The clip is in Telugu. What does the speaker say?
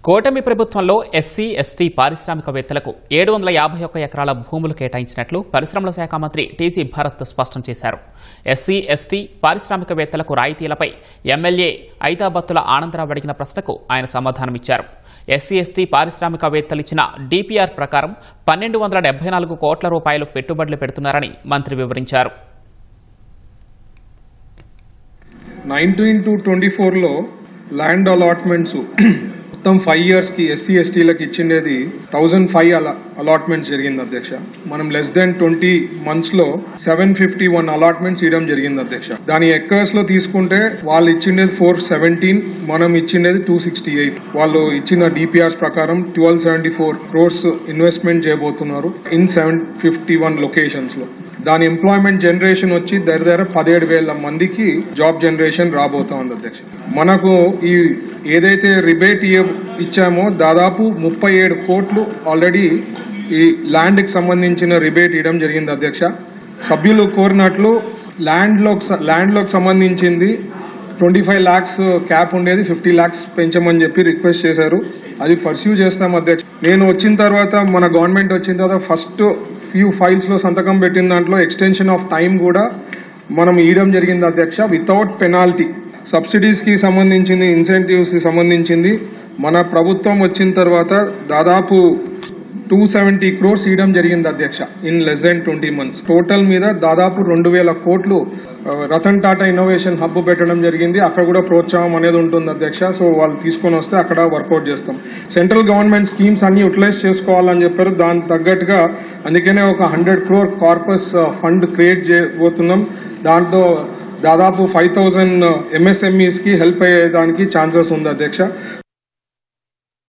కూటమి ప్రభుత్వంలో ఎస్సీ, ఎస్టీ పారిశ్రామికవేత్తలకు 751 ఎకరాల భూములు కేటాయించినట్లు పరిశ్రమల శాఖ మంత్రి టీజీ భరత్ స్పష్టం చేశారు. ఎస్సీ, ఎస్టీ పారిశ్రామికవేత్తలకు రాయితీలపై ఎమ్మెల్యే ఐతాబత్తుల ఆనందరావు అడిగిన ప్రశ్నకు ఆయన సమాధానమిచ్చారు. ఎస్సీ, ఎస్టీ పారిశ్రామికవేత్తలు ఇచ్చిన డీపీఆర్ ప్రకారం 1274 కోట్ల రూపాయలు పెట్టుబడులు పెడుతున్నారని మంత్రి వివరించారు. 19-24లో ల్యాండ్ అలాట్మెంట్స్ మొత్తం 5 years కి ఎస్సీ ఎస్టీలకు ఇచ్చిండేది 1005 అలాట్మెంట్స్ జరిగింది అధ్యక్ష. మనం లెస్ దెన్ 20 monthsలో 751 అలాట్మెంట్స్ ఇవ్వడం జరిగింది అధ్యక్ష. దాని ఎకర్స్ లో తీసుకుంటే వాళ్ళు ఇచ్చిండేది 417, మనం ఇచ్చిండేది 268. వాళ్ళు ఇచ్చిన డిపిఆర్స్ ప్రకారం 1274 crores ఇన్వెస్ట్మెంట్ చేయబోతున్నారు ఇన్ 751 లొకేషన్స్ లో. దాని ఎంప్లాయ్మెంట్ జనరేషన్ వచ్చి దగ్గర 17,000 మందికి జాబ్ జనరేషన్ రాబోతోంది అధ్యక్ష. మనకు ఈ ఏదైతే రిబేట్ ఇచ్చామో దాదాపు 37 కోట్లు ఆల్రెడీ ఈ ల్యాండ్కి సంబంధించిన రిబేట్ ఇవ్వడం జరిగింది అధ్యక్ష. సభ్యులు కోరినట్లు ల్యాండ్లోకి సంబంధించింది 25 lakhs క్యాప్ ఉండేది 50 lakhs పెంచమని చెప్పి రిక్వెస్ట్ చేశారు. అది పర్స్యూ చేస్తాం అధ్యక్ష. నేను వచ్చిన తర్వాత మన గవర్నమెంట్ వచ్చిన తర్వాత ఫస్ట్ ఫ్యూ ఫైల్స్లో సంతకం పెట్టిన దాంట్లో ఎక్స్టెన్షన్ ఆఫ్ టైం కూడా మనం ఇవ్వడం జరిగింది అధ్యక్ష, వితౌట్ పెనాల్టీ. సబ్సిడీస్కి సంబంధించింది, ఇన్సెంటివ్స్కి సంబంధించింది మన ప్రభుత్వం వచ్చిన తర్వాత దాదాపు 270 crores ఇవ్వడం జరిగింది అధ్యక్ష in less than 20 months. Total మీద దాదాపు 2,000 కోట్లు రతన్ టాటా ఇన్నోవేషన్ హబ్ పెట్టడం జరిగింది. అక్కడ కూడా ప్రోత్సాహం అనేది ఉంటుంది అధ్యక్ష. సో వాళ్ళు తీసుకొని వస్తే అక్కడ వర్కౌట్ చేస్తాం. సెంట్రల్ గవర్నమెంట్ స్కీమ్స్ అన్ని యూటిలైజ్ చేసుకోవాలని చెప్పారు. దానికి తగ్గట్టుగా అందుకనే ఒక 100 crore కార్పస్ ఫండ్ క్రియేట్ చేయబోతున్నాం. దాంట్లో దాదాపు 5,000 MSMEs కి హెల్ప్ అయ్యేదానికి ఛాన్సెస్ ఉంది అధ్యక్ష.